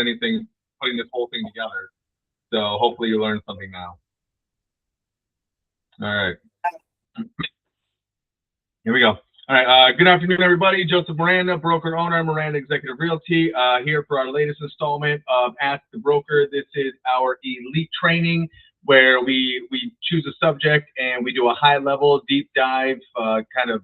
anything putting this whole thing together. So hopefully you learned something now. All right. Here we go. All right. Good afternoon, everybody. Joseph Miranda, broker owner, Miranda Executive Realty, here for our latest installment of Ask the Broker. This is our elite training where we choose a subject and we do a high-level, deep dive kind of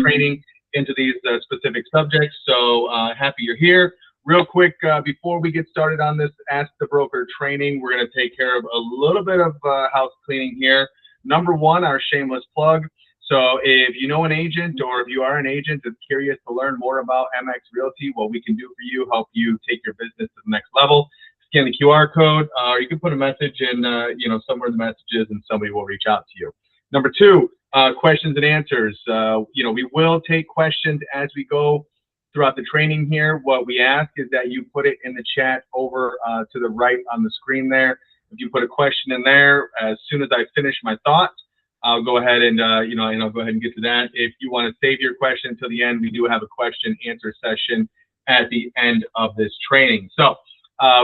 training into these specific subjects. So happy you're here. Real quick, before we get started on this Ask the Broker training, we're going to take care of a little bit of house cleaning here. Number one, our shameless plug. So if you know an agent or if you are an agent that's curious to learn more about MX Realty, what we can do for you, help you take your business to the next level, scan the QR code, or you can put a message in, somewhere in the messages and somebody will reach out to you. Number two, questions and answers. We will take questions as we go throughout the training here. What we ask is that you put it in the chat over to the right on the screen there. If you put a question in there, as soon as I finish my thoughts, I'll go ahead and, I'll go ahead and get to that. If you want to save your question until the end, we do have a question answer session at the end of this training. So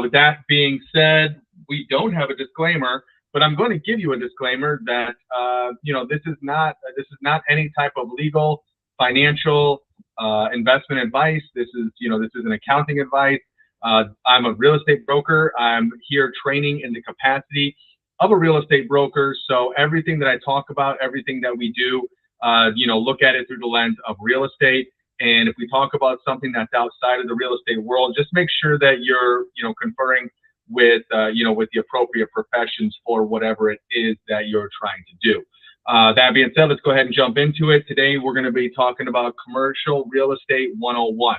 with that being said, we don't have a disclaimer, but I'm going to give you a disclaimer that, this is not any type of legal, financial, investment advice. This is an accounting advice. I'm a real estate broker. I'm here training in the capacity of a real estate broker. So everything that I talk about, everything that we do, look at it through the lens of real estate. And if we talk about something that's outside of the real estate world, just make sure that you're, conferring with, with the appropriate professions for whatever it is that you're trying to do. That being said, let's go ahead and jump into it. Today, we're going to be talking about commercial real estate 101.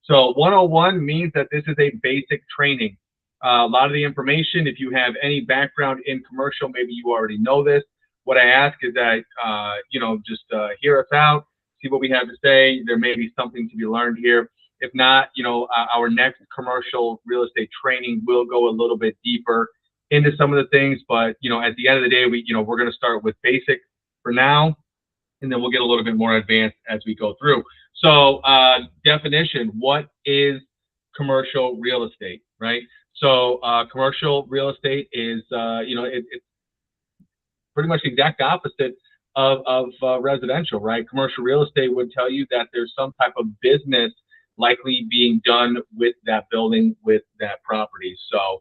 So 101 means that this is a basic training. A lot of the information, if you have any background in commercial, maybe you already know this. What I ask is that, just hear us out, see what we have to say. There may be something to be learned here. If not, our next commercial real estate training will go a little bit deeper into some of the things. But, at the end of the day, we're going to start with basic for now, and then we'll get a little bit more advanced as we go through. So definition, what is commercial real estate, right? So commercial real estate is, it's pretty much the exact opposite of residential, right? Commercial real estate would tell you that there's some type of business likely being done with that building, with that property. So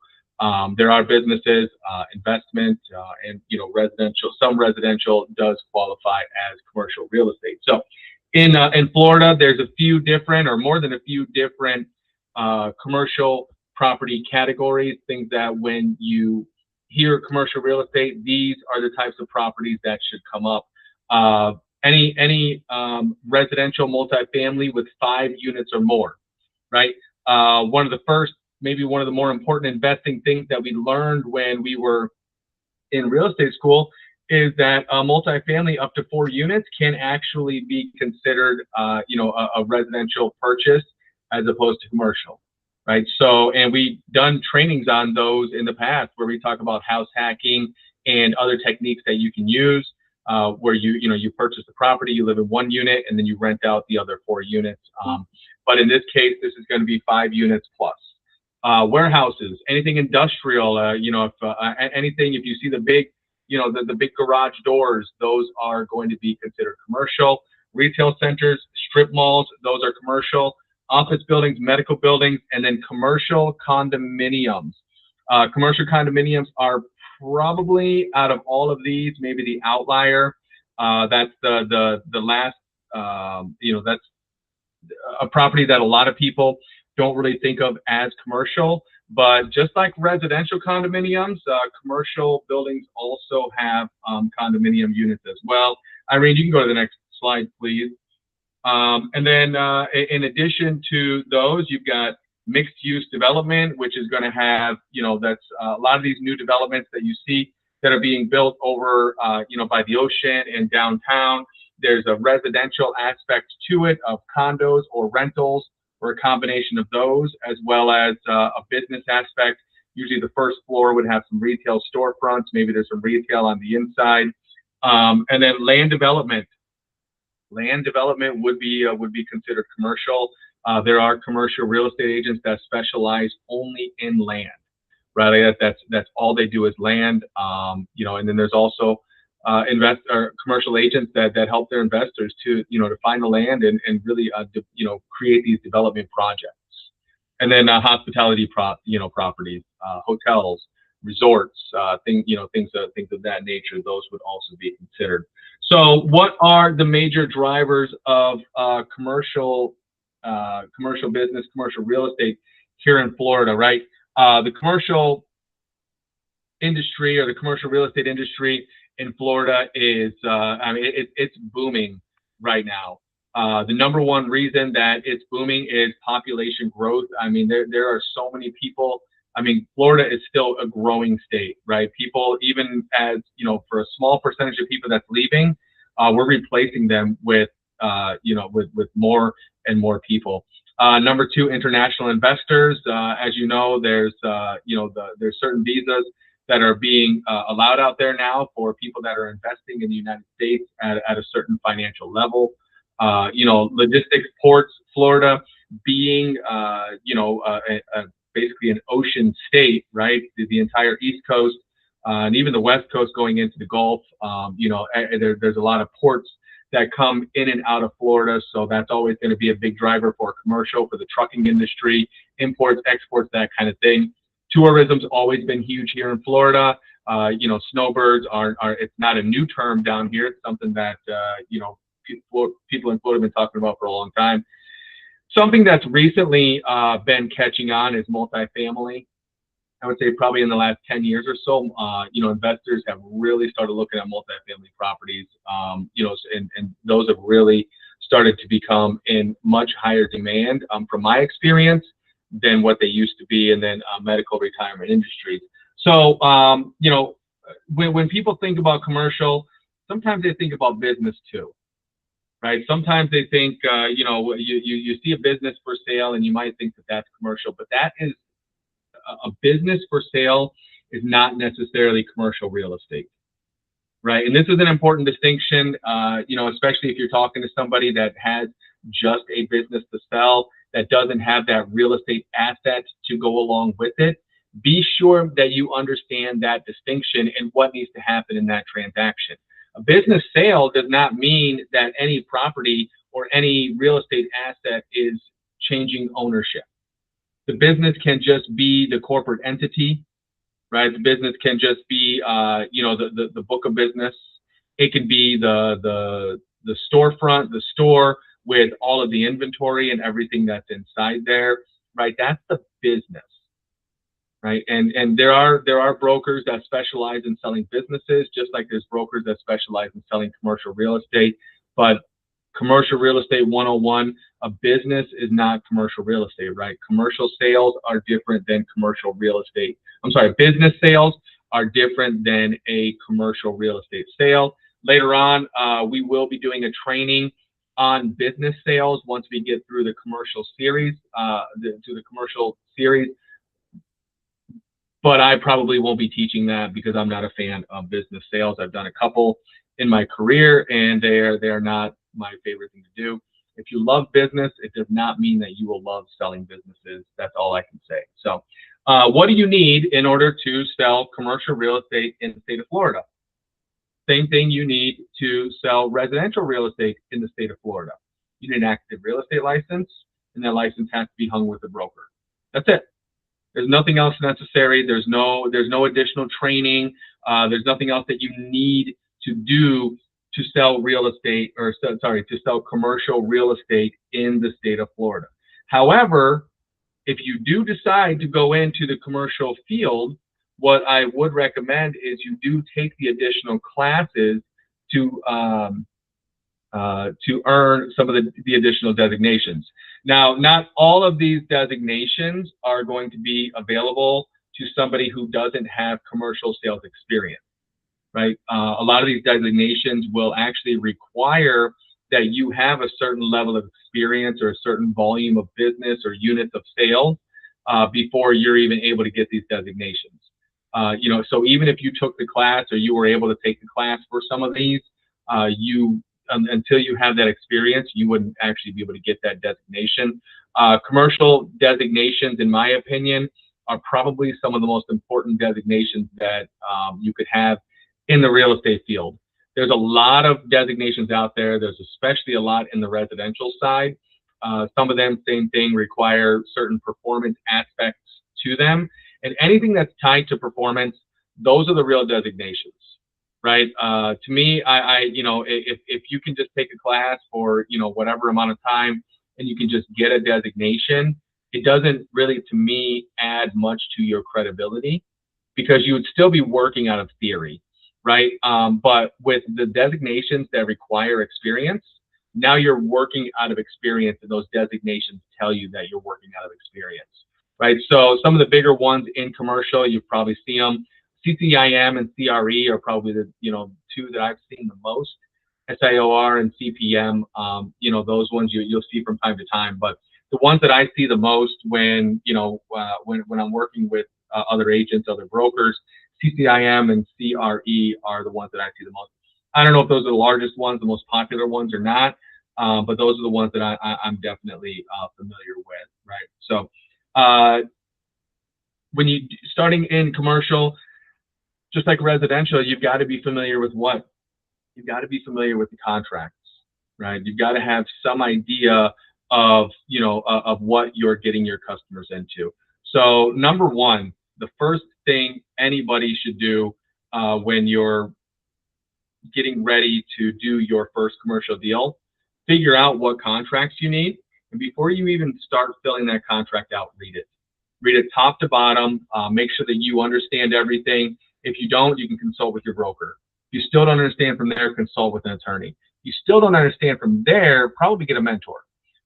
there are businesses, investment, and, residential. Some residential does qualify as commercial real estate. So in Florida, there's a few different, or more than a few different commercial property categories, things that when you hear commercial real estate, these are the types of properties that should come up. Any residential multifamily with 5 units or more, right? One of the first, maybe one of the more important investing things that we learned when we were in real estate school is that multifamily up to 4 units can actually be considered, a residential purchase as opposed to commercial. Right. So, and we've done trainings on those in the past where we talk about house hacking and other techniques that you can use, where you purchase the property, you live in 1 unit, and then you rent out the other 4 units. But in this case, this is going to be 5 units plus. Warehouses, anything industrial, anything, if you see the big, the big garage doors, those are going to be considered commercial. Retail centers, strip malls, those are commercial. Office buildings, medical buildings, and then commercial condominiums. Commercial condominiums are probably, out of all of these, maybe the outlier. That's the last, that's a property that a lot of people don't really think of as commercial. But just like residential condominiums, commercial buildings also have condominium units as well. Irene, you can go to the next slide, please. And then in addition to those, you've got mixed use development, which is going to have, that's a lot of these new developments that you see that are being built over, by the ocean and downtown. There's a residential aspect to it of condos or rentals or a combination of those, as well as a business aspect. Usually the first floor would have some retail storefronts. Maybe there's some retail on the inside. And then land development. Land development would be considered commercial. There are commercial real estate agents that specialize only in land, right? That's all they do is land. You know, and then there's also commercial agents that help their investors to, you know, to find the land and really you know, create these development projects. And then hospitality properties, hotels, resorts, you know, things of that nature. Those would also be considered. So, what are the major drivers of commercial business, commercial real estate here in Florida? Right, the commercial industry or the commercial real estate industry in Florida is, I mean, it's booming right now. The number one reason that it's booming is population growth. I mean, there are so many people. I mean, Florida is still a growing state, right? People, even as, you know, for a small percentage of people that's leaving, we're replacing them with, you know, with more and more people. Number two, international investors. As you know, there's, you know, there's certain visas that are being allowed out there now for people that are investing in the United States at a certain financial level. You know, logistics, ports, Florida being, you know, basically an ocean state, right? The entire East Coast and even the West Coast going into the Gulf. You know, there's a lot of ports that come in and out of Florida, so that's always going to be a big driver for commercial, for the trucking industry, imports, exports, that kind of thing. Tourism's always been huge here in Florida. You know, snowbirds are it's not a new term down here. It's something that, you know, people in Florida have been talking about for a long time. Something that's recently been catching on is multifamily. I would say probably in the last 10 years or so, you know, investors have really started looking at multifamily properties, you know, and those have really started to become in much higher demand, from my experience, than what they used to be, and then medical retirement industries. So, you know, when people think about commercial, sometimes they think about business too, right? Sometimes they think, you know, you see a business for sale and you might think that that's commercial, but that is a business for sale is not necessarily commercial real estate, right? And this is an important distinction, you know, especially if you're talking to somebody that has just a business to sell, that doesn't have that real estate asset to go along with it. Be sure that you understand that distinction and what needs to happen in that transaction. A business sale does not mean that any property or any real estate asset is changing ownership. The business can just be the corporate entity, right? The business can just be, you know, the book of business. It can be the storefront, the store with all of the inventory and everything that's inside there, right? That's the business, right? And there are brokers that specialize in selling businesses, just like there's brokers that specialize in selling commercial real estate. But commercial real estate 101, a business is not commercial real estate, right? Commercial sales are different than commercial real estate. I'm sorry, business sales are different than a commercial real estate sale. Later on, we will be doing a training on business sales once we get through the commercial series, but I probably won't be teaching that because I'm not a fan of business sales. I've done a couple in my career, and they're not my favorite thing to do. If you love business, it does not mean that you will love selling businesses. That's all I can say. So what do you need in order to sell commercial real estate in the state of Florida? Same thing you need to sell residential real estate in the state of Florida. You need an active real estate license, and that license has to be hung with a broker. That's it. There's nothing else necessary. There's no additional training. There's nothing else that you need to do to sell real estate, or to sell commercial real estate in the state of Florida. However, if you do decide to go into the commercial field, what I would recommend is you do take the additional classes to earn some of the additional designations. Now, not all of these designations are going to be available to somebody who doesn't have commercial sales experience, right? A lot of these designations will actually require that you have a certain level of experience or a certain volume of business or units of sales before you're even able to get these designations. So even if you took the class or you were able to take the class for some of these, you until you have that experience, you wouldn't actually be able to get that designation. Commercial designations, in my opinion, are probably some of the most important designations that you could have in the real estate field. There's a lot of designations out there. There's especially a lot in the residential side. Some of them, same thing, require certain performance aspects to them. And anything that's tied to performance, those are the real designations, right? To me, if you can just take a class for, whatever amount of time and you can just get a designation, it doesn't really, to me, add much to your credibility because you would still be working out of theory, right? But with the designations that require experience, now you're working out of experience, and those designations tell you that you're working out of experience, right? So some of the bigger ones in commercial, you've probably seen them. CCIM and CRE are probably the two that I've seen the most. SIOR and CPM, those ones you'll see from time to time. But the ones that I see the most when when I'm working with other agents, other brokers, CCIM and CRE are the ones that I see the most. I don't know if those are the largest ones, the most popular ones or not, but those are the ones that I'm definitely familiar with, right? So when you starting in commercial, just like residential, you've got to be familiar with what? You've got to be familiar with the contracts, right? You've got to have some idea of of what you're getting your customers into. So number one, the first thing anybody should do when you're getting ready to do your first commercial deal, figure out what contracts you need. And before you even start filling that contract out, read it. Read it top to bottom. Make sure that you understand everything. If you don't, you can consult with your broker. If you still don't understand from there, consult with an attorney. If you still don't understand from there, probably get a mentor,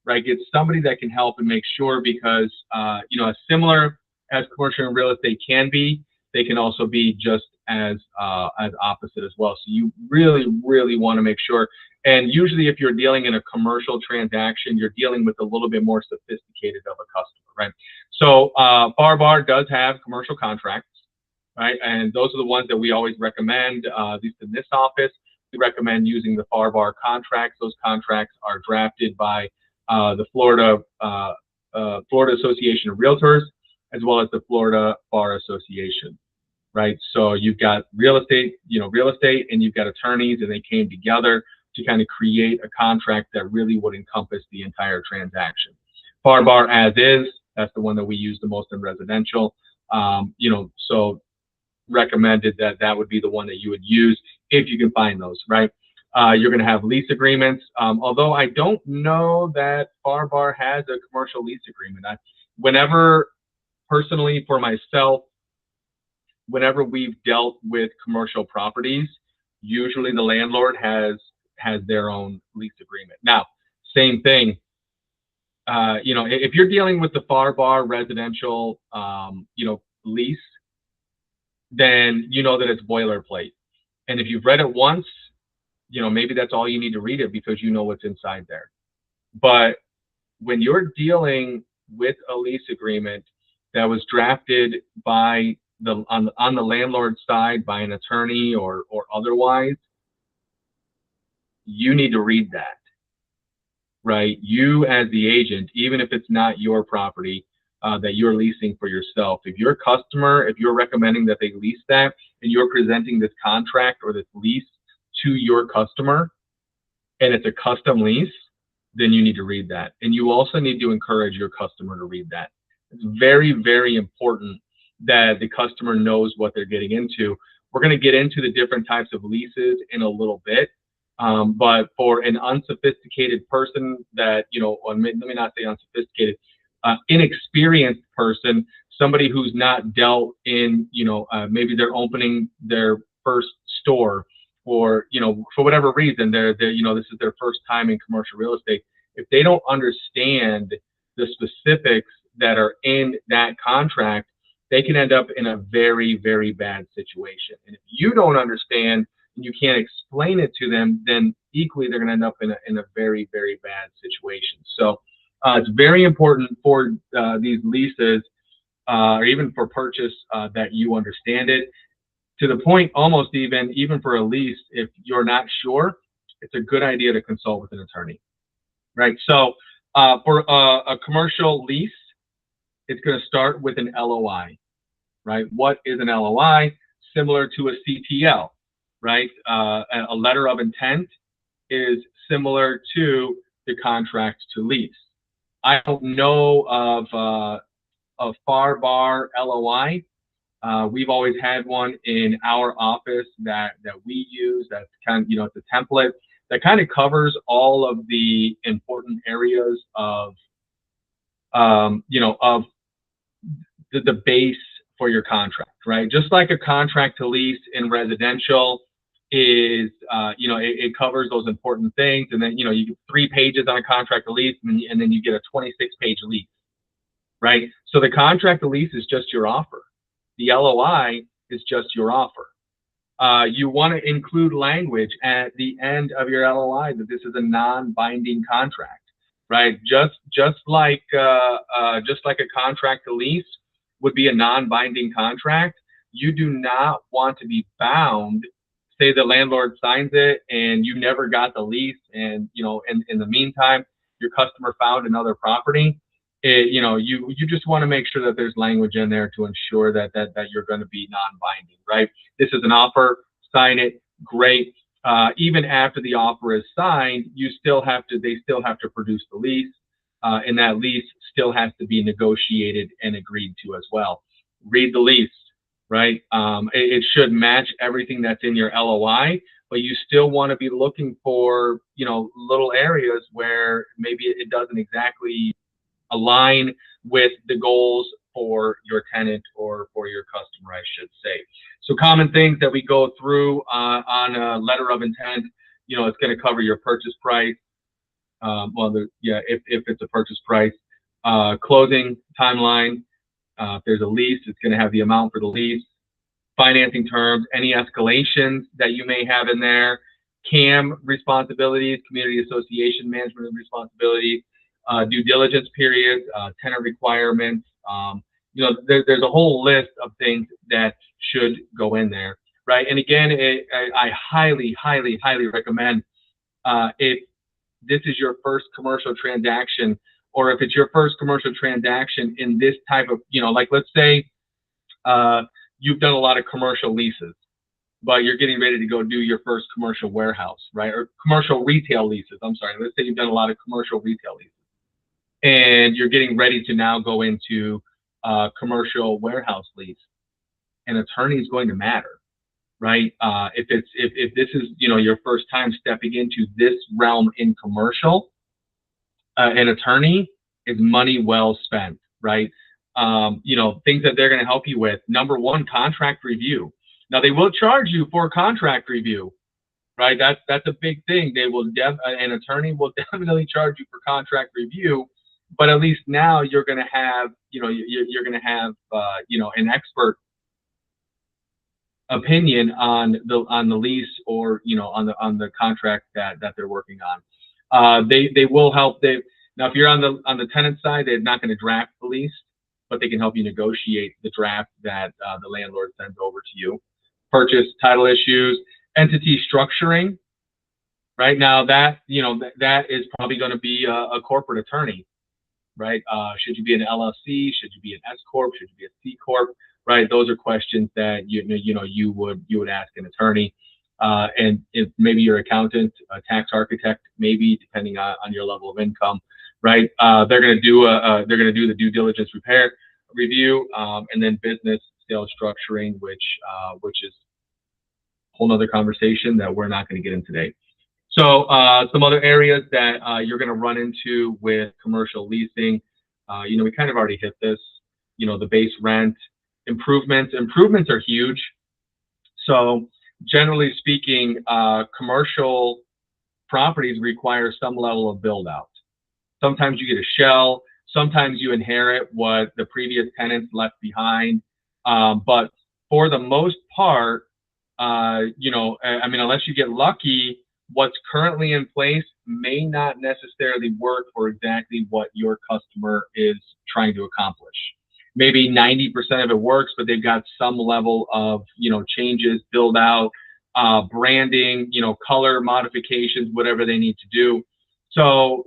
right? Get somebody that can help and make sure, because as similar as commercial and real estate can be, they can also be just as opposite as well. So you really, really want to make sure. And usually if you're dealing in a commercial transaction, you're dealing with a little bit more sophisticated of a customer, right? So FAR/BAR does have commercial contracts, right? And those are the ones that we always recommend, at least in this office. We recommend using the FAR/BAR contracts. Those contracts are drafted by the Florida Association of Realtors, as well as the Florida Bar Association, right? So you've got real estate, and you've got attorneys, and they came together to kind of create a contract that really would encompass the entire transaction. FAR/BAR as is, that's the one that we use the most in residential. So recommended that would be the one that you would use if you can find those, right? You're going to have lease agreements. Although I don't know that FAR/BAR has a commercial lease agreement. Whenever, personally for myself, whenever we've dealt with commercial properties, usually the landlord has their own lease agreement. Now, same thing. If you're dealing with the FAR/BAR residential, lease, then you know that it's boilerplate. And if you've read it once, maybe that's all you need to read it because you know what's inside there. But when you're dealing with a lease agreement that was drafted by on the landlord side by an attorney or otherwise, you need to read that, right? You as the agent, even if it's not your property that you're leasing for yourself, if your customer, if you're recommending that they lease that and you're presenting this contract or this lease to your customer and it's a custom lease, then you need to read that. And you also need to encourage your customer to read that. It's very, very important that the customer knows what they're getting into. We're going to get into the different types of leases in a little bit. But for an unsophisticated person that, let me not say unsophisticated, inexperienced person, somebody who's not dealt in, maybe they're opening their first store, or, for whatever reason, they're this is their first time in commercial real estate. If they don't understand the specifics that are in that contract, they can end up in a very, very bad situation. And if you don't understand and you can't explain it to them, then equally they're going to end up in a very, very bad situation. So it's very important for these leases or even for purchase that you understand it, to the point almost even for a lease, if you're not sure, it's a good idea to consult with an attorney, right? So for a commercial lease, it's going to start with an LOI, right? What is an LOI? Similar to a CTL, right? A letter of intent is similar to the contract to lease. I don't know of a FAR bar LOI. We've always had one in our office that we use. That's kind of, it's a template that kind of covers all of the important areas of, of the base for your contract, right? Just like a contract to lease in residential is, it covers those important things. And then, you get 3 pages on a contract to lease, and then you get a 26-page lease, right? So the contract to lease is just your offer. The LOI is just your offer. You want to include language at the end of your LOI that this is a non-binding contract, right? Just like a contract to lease would be a non-binding contract. You do not want to be bound. Say the landlord signs it and you never got the lease, and in the meantime your customer found another property. You just want to make sure that there's language in there to ensure that you're going to be non-binding, right? This is an offer, sign it, great. Even after the offer is signed, they still have to produce the lease, and that lease still has to be negotiated and agreed to as well. Read the lease, right? It should match everything that's in your LOI, but you still want to be looking for, little areas where maybe it doesn't exactly align with the goals for your tenant or for your customer, I should say. So common things that we go through on a letter of intent, it's going to cover your purchase price. If it's a purchase price, closing timeline. If there's a lease, it's going to have the amount for the lease, financing terms, any escalations that you may have in there, CAM responsibilities, community association management responsibilities, due diligence periods, tenant requirements. There's a whole list of things that should go in there, right? And again, I highly, highly, highly recommend if this is your first commercial transaction, or if it's your first commercial transaction in this type of, like let's say you've done a lot of commercial leases, but you're getting ready to go do your first commercial warehouse, right? Or commercial retail leases. I'm sorry. Let's say you've done a lot of commercial retail leases, and you're getting ready to now go into commercial warehouse lease. An attorney is going to matter, right? If this is your first time stepping into this realm in commercial, an attorney is money well spent, right? Things that they're going to help you with. Number one, contract review. Now they will charge you for contract review, right? That's a big thing. An attorney will definitely charge you for contract review, but at least now you're going to have, you're going to have, an expert opinion on the lease, or on the contract that they're working on. They will help. Now if you're on the tenant side, they're not going to draft the lease, but they can help you negotiate the draft that the landlord sends over to you. Purchase, title issues, entity structuring. Right now, that is probably going to be a corporate attorney, right? Should you be an LLC? Should you be an S corp? Should you be a C corp? Right? Those are questions that you would ask an attorney, and if maybe your accountant, a tax architect, maybe depending on your level of income, right? They're going to do the due diligence review, and then business sales structuring, which is a whole nother conversation that we're not going to get in today. So some other areas that you're going to run into with commercial leasing, we kind of already hit this. The base rent, improvements are huge. So generally speaking, commercial properties require some level of build out. Sometimes you get a shell. Sometimes you inherit what the previous tenants left behind. But for the most part, unless you get lucky, what's currently in place may not necessarily work for exactly what your customer is trying to accomplish. Maybe 90% of it works, but they've got some level of, changes, build out, branding, color modifications, whatever they need to do. So,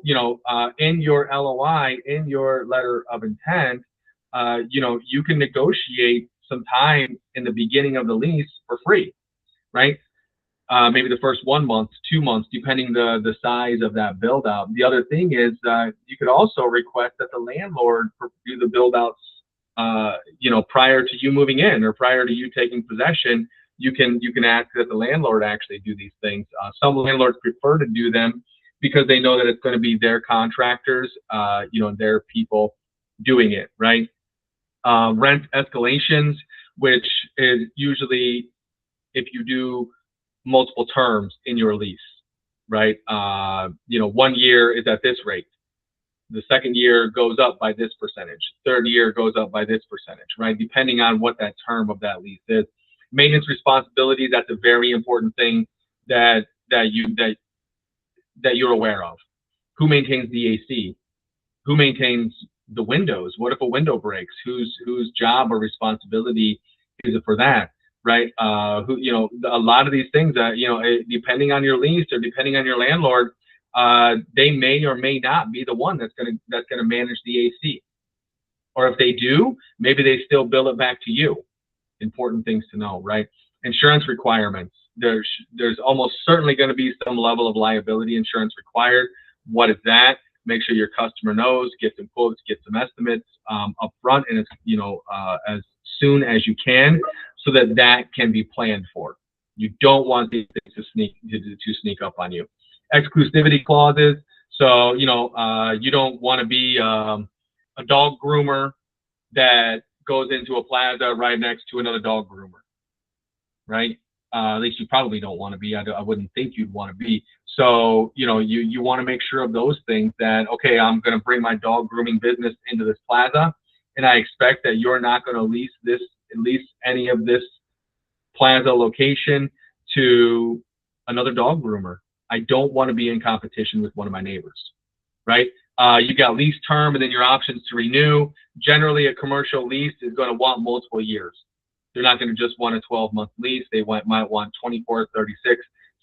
in your LOI, in your letter of intent, you can negotiate some time in the beginning of the lease for free, right? Maybe the first 1 month, 2 months, depending the size of that build out. The other thing is you could also request that the landlord do the build outs, prior to you moving in or prior to you taking possession. You can ask that the landlord actually do these things. Some landlords prefer to do them because they know that it's going to be their contractors, and their people doing it, right? Rent escalations, which is usually if you do multiple terms in your lease, right? 1 year is at this rate. The second year goes up by this percentage. Third year goes up by this percentage, right? Depending on what that term of that lease is. Maintenance responsibility, that's a very important thing that you're aware of. Who maintains the AC? Who maintains the windows? What if a window breaks? Whose job or responsibility is it for that? Right? A lot of these things that, depending on your lease or depending on your landlord, they may or may not be the one that's gonna manage the AC. Or if they do, maybe they still bill it back to you. Important things to know, right? Insurance requirements. There's almost certainly going to be some level of liability insurance required. What is that? Make sure your customer knows, get some quotes, get some estimates up front, and as soon as you can, so that can be planned for. You don't want these things to sneak up on you. Exclusivity clauses. So you don't want to be a dog groomer that goes into a plaza right next to another dog groomer, right? At least you probably don't want to be. I wouldn't think you'd want to be. So, you want to make sure of those things that, okay, I'm going to bring my dog grooming business into this plaza, and I expect that you're not going to lease any of this plaza location to another dog groomer. I don't want to be in competition with one of my neighbors, right? You got lease term and then your options to renew. Generally, a commercial lease is going to want multiple years. They're not going to just want a 12-month lease. They might want 24, 36,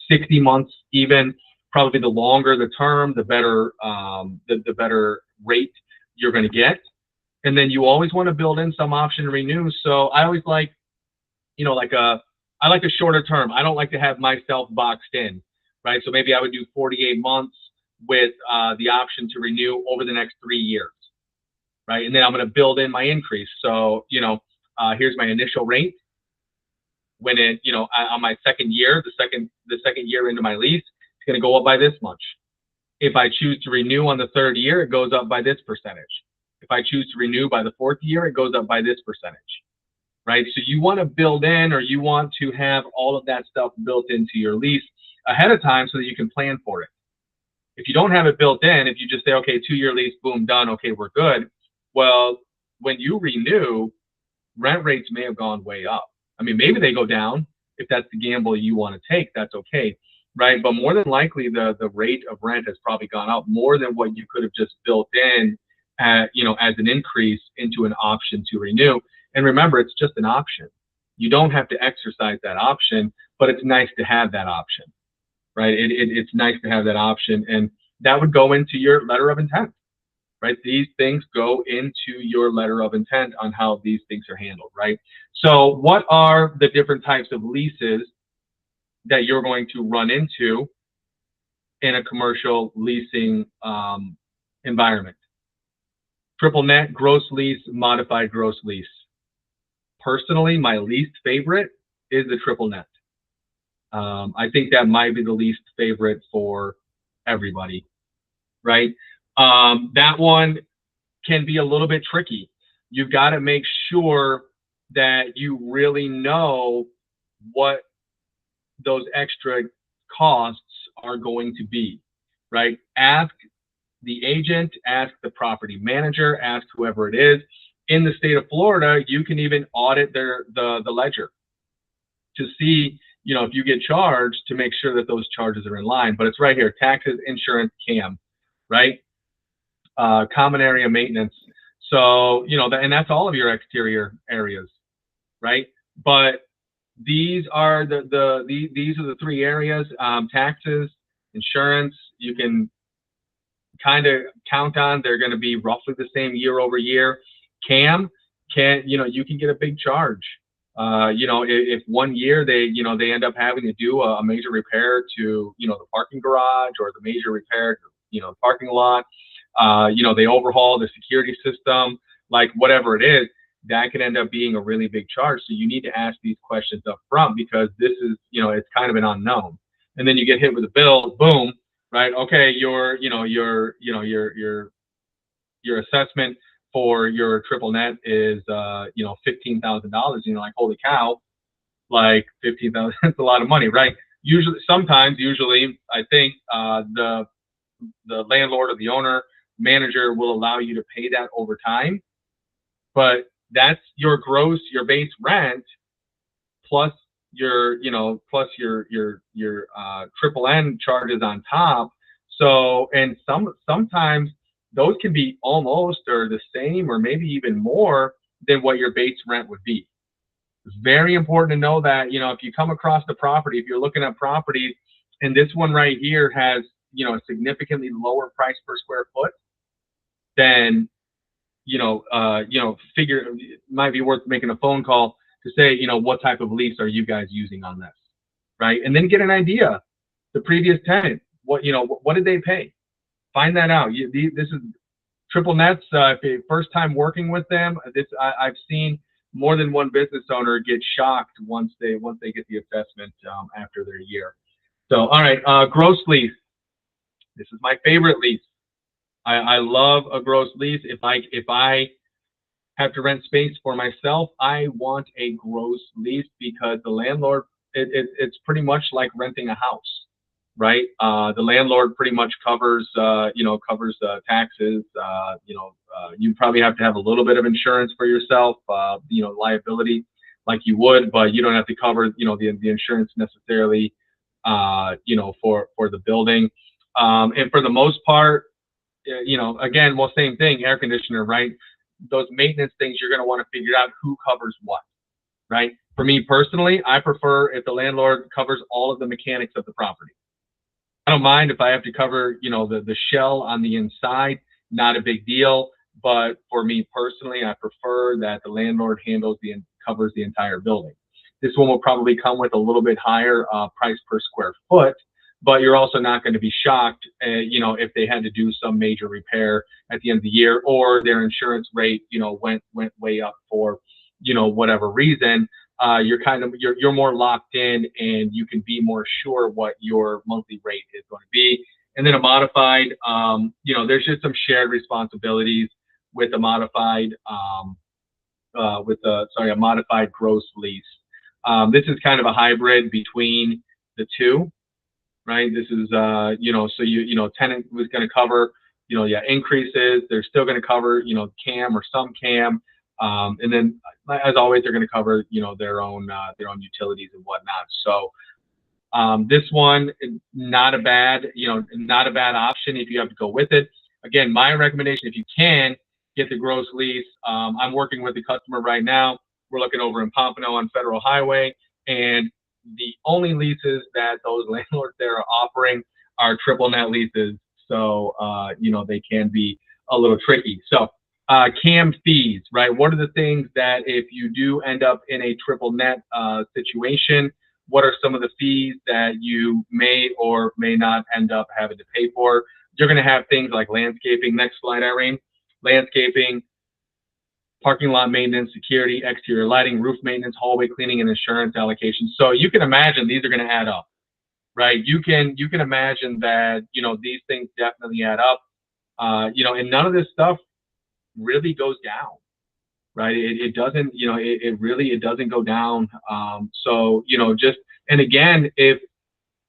60 months even. Probably the longer the term, the better the better rate you're going to get. And then you always want to build in some option to renew. So I always like, I like a shorter term. I don't like to have myself boxed in, right? So maybe I would do 48 months with the option to renew over the next 3 years, right? And then I'm going to build in my increase. So, here's my initial rate. When it, on my second year, the second year into my lease, it's going to go up by this much. If I choose to renew on the third year, it goes up by this percentage. If I choose to renew by the fourth year, it goes up by this percentage, right? So you want to build in, or you want to have all of that stuff built into your lease ahead of time so that you can plan for it. If you don't have it built in, if you just say, okay, 2-year lease, boom, done, okay, we're good. Well, when you renew, rent rates may have gone way up. I mean, maybe they go down. If that's the gamble you want to take, that's okay, right? But more than likely, the rate of rent has probably gone up more than what you could have just built in, as an increase into an option to renew. And remember, it's just an option. You don't have to exercise that option, but it's nice to have that option, right? It's nice to have that option, and that would go into your letter of intent, right? These things go into your letter of intent on how these things are handled, right? So what are the different types of leases that you're going to run into in a commercial leasing environment? Triple net, gross lease, modified gross lease. Personally, my least favorite is the triple net. I think that might be the least favorite for everybody, right? That one can be a little bit tricky. You've got to make sure that you really know what those extra costs are going to be, right? Ask the agent, ask the property manager, ask whoever it is. In the state of Florida, you can even audit the ledger to see, if you get charged, to make sure that those charges are in line. But it's right here: taxes, insurance, CAM, right? Common area maintenance. So, and that's all of your exterior areas, right? But these are these are the three areas. Taxes, insurance, you can kind of count on. They're going to be roughly the same year over year. Cam can, you can get a big charge. If 1 year they end up having to do a major repair to, the parking garage, or the major repair to, the parking lot, they overhaul the security system, like whatever it is, that can end up being a really big charge. So you need to ask these questions up front, because this is, it's kind of an unknown. And then you get hit with a bill, boom, right? Okay, your assessment for your triple net is $15,000. And you're like, holy cow, like 15,000, that's a lot of money, right? Usually, I think the landlord or the owner manager will allow you to pay that over time, but that's your base rent plus your triple N charges on top. So, and sometimes those can be almost or the same, or maybe even more than what your base rent would be. It's very important to know that, if you come across the property, if you're looking at properties, and this one right here has, a significantly lower price per square foot, then, figure it might be worth making a phone call to say, what type of lease are you guys using on this, right? And then get an idea. The previous tenant, what did they pay? Find that out. This is triple nets. If you first time working with them, I've seen more than one business owner get shocked once they get the assessment after their year. So, all right, gross lease. This is my favorite lease. I love a gross lease. If I have to rent space for myself, I want a gross lease, because the landlord, it's pretty much like renting a house, right? The landlord pretty much covers taxes. You probably have to have a little bit of insurance for yourself, liability, like you would, but you don't have to cover, the insurance necessarily, for the building. And for the most part, again, well, same thing, air conditioner, right? Those maintenance things, you're going to want to figure out who covers what, right? For me personally, I prefer if the landlord covers all of the mechanics of the property. I don't mind if I have to cover, the shell on the inside, not a big deal. But for me personally, I prefer that the landlord covers the entire building. This one will probably come with a little bit higher price per square foot, but you're also not going to be shocked, if they had to do some major repair at the end of the year, or their insurance rate, went way up for, whatever reason. You're more locked in, and you can be more sure what your monthly rate is going to be. And then a modified, there's just some shared responsibilities with a modified, a modified gross lease. This is kind of a hybrid between the two, right? This is, tenant was going to cover, increases. They're still going to cover, CAM or some CAM. And then, as always, they're going to cover, their own utilities and whatnot. So this one, not a bad option if you have to go with it. Again, my recommendation, if you can, get the gross lease. I'm working with the customer right now. We're looking over in Pompano on Federal Highway, and the only leases that those landlords there are offering are triple net leases. So, they can be a little tricky. So, CAM fees, right? What are the things that if you do end up in a triple net situation, what are some of the fees that you may or may not end up having to pay for? You're going to have things like landscaping. Next slide, Irene. Landscaping, parking lot maintenance, security, exterior lighting, roof maintenance, hallway cleaning, and insurance allocations. So you can imagine these are going to add up, right? You can imagine that, these things definitely add up, and none of this stuff really goes down, right? It doesn't, it doesn't go down. So, and again, if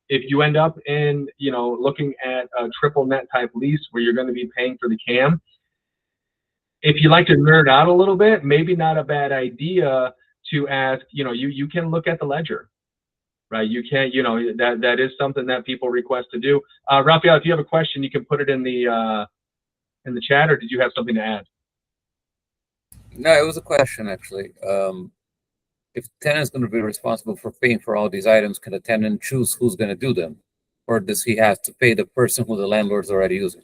you end up in, looking at a triple net type lease where you're going to be paying for the CAM, if you like to nerd out a little bit, maybe not a bad idea to ask, you can look at the ledger, right? You can, that is something that people request to do. Raphael, if you have a question, you can put it in the chat, or did you have something to add? No, it was a question actually. if the tenant's going to be responsible for paying for all these items, can the tenant choose who's going to do them? Or does he have to pay the person who the landlord's already using?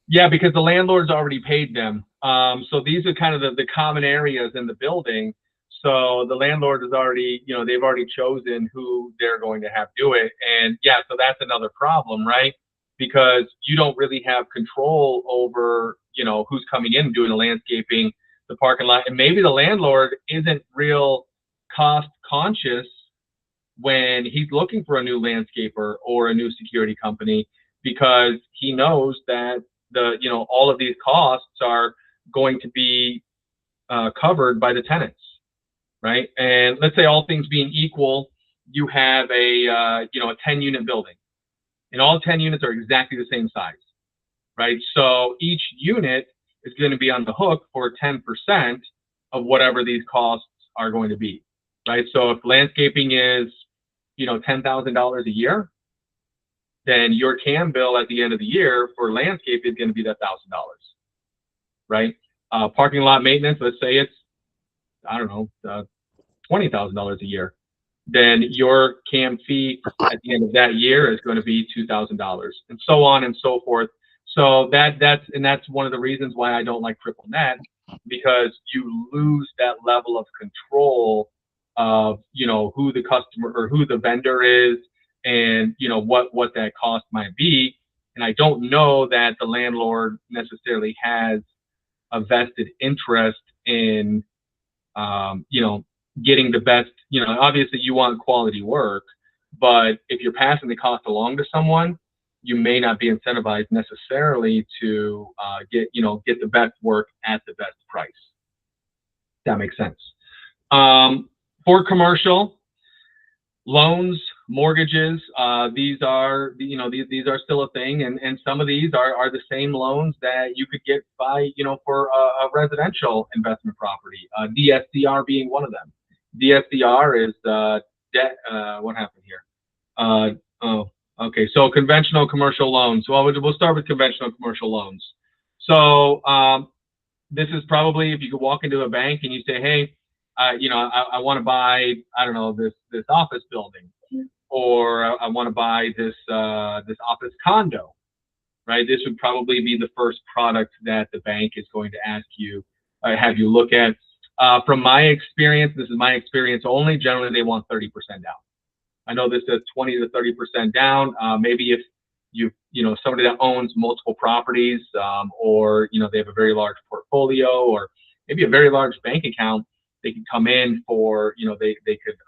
Yeah, because the landlord's already paid them. So these are kind of the common areas in the building. So the landlord is already, they've already chosen who they're going to have do it. And yeah, so that's another problem, right? Because you don't really have control over, who's coming in and doing the landscaping, the parking lot. And maybe the landlord isn't real cost conscious when he's looking for a new landscaper or a new security company, because he knows that all of these costs are going to be covered by the tenants, right? And let's say all things being equal, you have a 10-unit building, and all 10 units are exactly the same size, right? So each unit is going to be on the hook for 10% of whatever these costs are going to be, right? So if landscaping is $10,000 a year, then your CAM bill at the end of the year for landscape is going to be that $1,000, right? Parking lot maintenance, let's say it's, I don't know, $20,000 a year, then your CAM fee at the end of that year is going to be $2,000, and so on and so forth. So that's one of the reasons why I don't like triple net, because you lose that level of control of who the customer or who the vendor is, and what that cost might be. And I don't know that the landlord necessarily has a vested interest in getting the best. Obviously you want quality work, but if you're passing the cost along to someone, you may not be incentivized necessarily to get the best work at the best price. That makes sense. For commercial loans, mortgages, these are still a thing, and some of these are the same loans that you could get by for a residential investment property. DSCR being one of them. DSCR is debt. What happened here? Oh, okay. So conventional commercial loans. Well, we'll start with conventional commercial loans. So this is probably, if you could walk into a bank and you say, hey, I want to buy, I don't know, this office building, or I want to buy this office condo, right? This would probably be the first product that the bank is going to ask you, have you look at. From my experience, this is my experience only, generally they want 30% down. I know this says 20 to 30% down. Maybe if somebody that owns multiple properties, or they have a very large portfolio, or maybe a very large bank account, they could come in for they could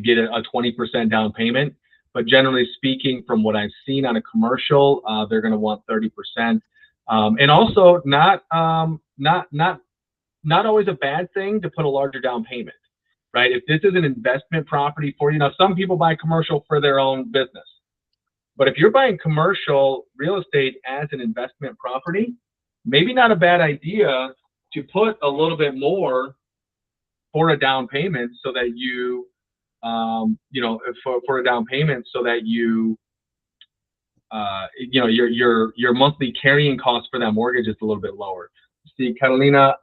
get a 20% down payment. But generally speaking, from what I've seen on a commercial, they're going to want 30%. And also not always a bad thing to put a larger down payment, right? If this is an investment property for some people buy commercial for their own business, but if you're buying commercial real estate as an investment property, maybe not a bad idea to put a little bit more for a down payment, so that you for a down payment, so that your monthly carrying cost for that mortgage is a little bit lower. See, Catalina,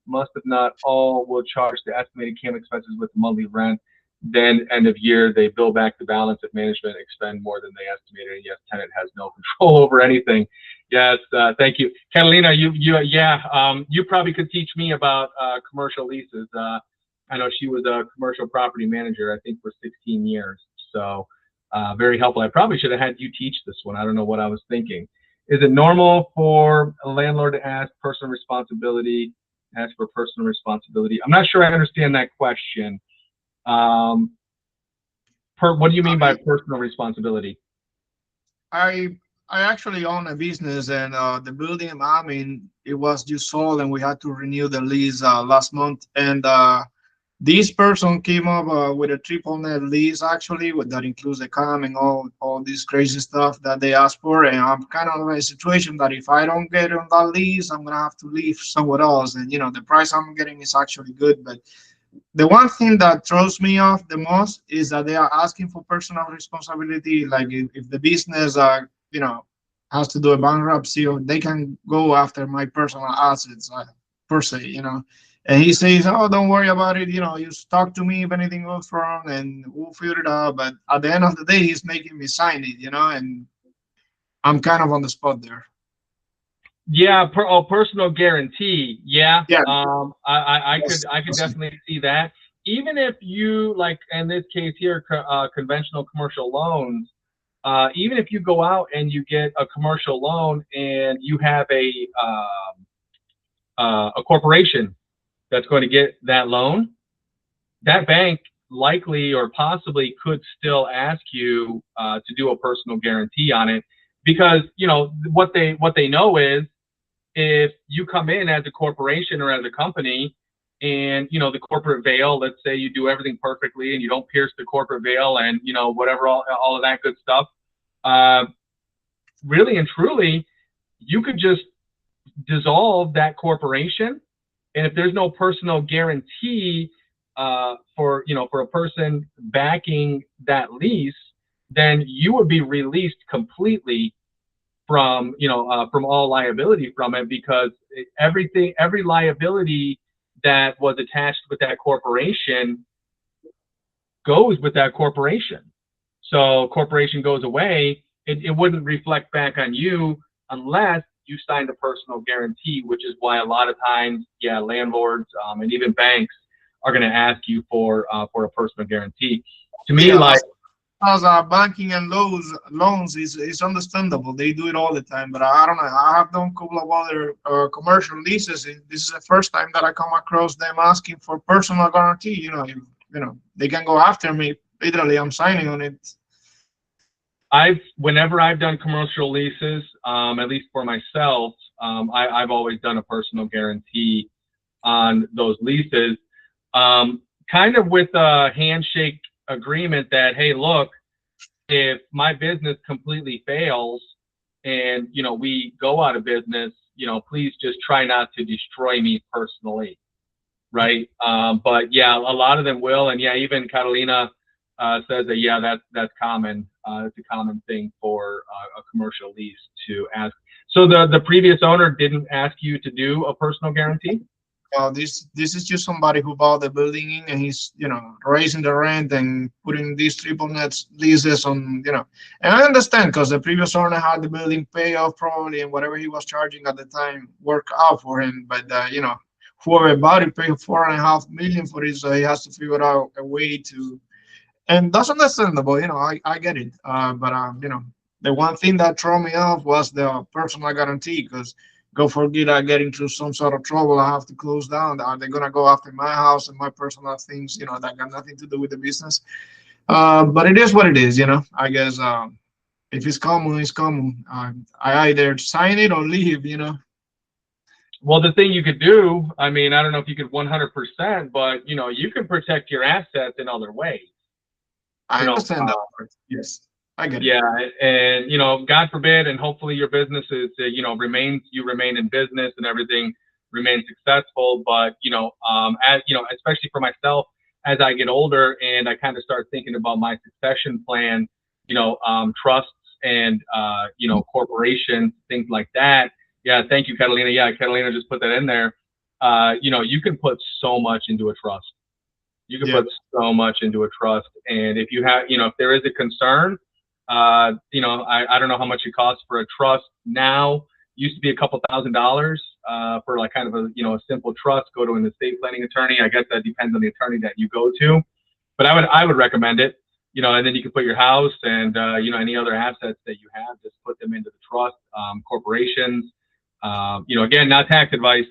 most if not all will charge the estimated CAM expenses with the monthly rent. Then end of year, they bill back the balance if management expend more than they estimated. And yes, tenant has no control over anything. Yes, thank you, Catalina. You probably could teach me about commercial leases. I know she was a commercial property manager, I think, for 16 years. So very helpful. I probably should have had you teach this one. I don't know what I was thinking. Is it normal for a landlord to ask for personal responsibility? I'm not sure I understand that question. What do you mean by personal responsibility? I actually own a business, and the building I'm in, it was just sold, and we had to renew the lease last month. And this person came up with a triple net lease, actually, that includes the CAM and all this crazy stuff that they asked for. And I'm kind of in a situation that if I don't get on that lease, I'm gonna have to leave somewhere else. And the price I'm getting is actually good, but the one thing that throws me off the most is that they are asking for personal responsibility. Like if the business, has to do a bankruptcy, or they can go after my personal assets per se, And he says, "Oh, don't worry about it. You know, you just talk to me if anything goes wrong, and we'll figure it out." But at the end of the day, he's making me sign it, you know, and I'm kind of on the spot there. Yeah, personal guarantee. Yeah, Yeah, I could definitely see that. Even if you like, in this case here, conventional commercial loans. Even if you go out and you get a commercial loan and you have a corporation that's going to get that loan, that bank likely or possibly could still ask you to do a personal guarantee on it, because you know what they know is, if you come in as a corporation or as a company and you know the corporate veil, let's say you do everything perfectly and you don't pierce the corporate veil and you know whatever, all of that good stuff, uh, really and truly you could just dissolve that corporation. And if there's no personal guarantee for you know for a person backing that lease, then you would be released completely from from all liability from it, because every liability that was attached with that corporation goes with that corporation. So corporation goes away, it wouldn't reflect back on you unless you signed a personal guarantee, which is why a lot of times, yeah, landlords and even banks are going to ask you for a personal guarantee. To me, yeah. like, As banking and loans is understandable. They do it all the time. But I don't know. I have done a couple of other commercial leases. This is the first time that I come across them asking for personal guarantee. You know, they can go after me. Literally, I'm signing on it. Whenever I've done commercial leases, at least for myself, I've always done a personal guarantee on those leases, kind of with a handshake agreement that, hey, look, if my business completely fails and you know we go out of business, you know, please just try not to destroy me personally, right? But yeah, a lot of them will, and yeah, even Catalina says that yeah, that's common. It's a common thing for a commercial lease to ask. So the previous owner didn't ask you to do a personal guarantee? This is just somebody who bought the building in, and he's raising the rent and putting these triple net leases on. And I understand because the previous owner had the building pay off probably, and whatever he was charging at the time worked out for him. But whoever bought it paid 4.5 million for it, so he has to figure out a way to. And that's understandable. I get it. But the one thing that threw me off was the personal guarantee, because go forget I get into some sort of trouble, I have to close down. Are they gonna go after my house and my personal things? That got nothing to do with the business. But it is what it is. I guess if it's common, it's common. I either sign it or leave. Well, the thing you could do, I mean, I don't know if you could 100%, but you can protect your assets in other ways. I understand that part. Yes, I get it. Yeah, and God forbid, and hopefully your business is you remain in business and everything remains successful. But as especially for myself, as I get older and I kind of start thinking about my succession plan, trusts and corporations, things like that. Yeah, thank you, Catalina. Yeah, Catalina just put that in there. You can put so much into a trust. You can put so much into a trust, and if you have, if there is a concern, I don't know how much it costs for a trust now. Used to be a couple $1,000 for like kind of a simple trust. Go to an estate planning attorney. I guess that depends on the attorney that you go to, but I would recommend it. And then you can put your house and any other assets that you have, just put them into the trust. Corporations, again, not tax advice,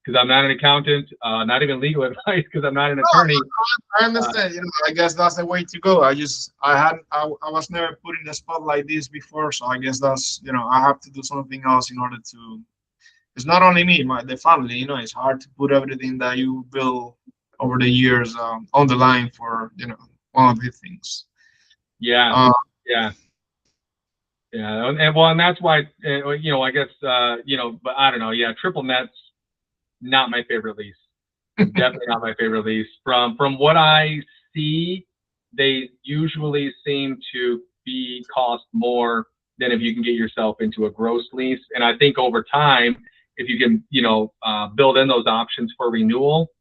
because I'm not an accountant, not even legal advice because I'm not an attorney. I understand. I guess that's the way to go. I was never put in a spot like this before, so I guess that's I have to do something else in order to. It's not only me, the family. It's hard to put everything that you build over the years on the line for one of these things. Yeah, yeah. Yeah, and that's why I guess but I don't know. Yeah, triple net's not my favorite lease. Definitely not my favorite lease. From what I see, they usually seem to cost more than if you can get yourself into a gross lease. And I think over time, if you can build in those options for renewal,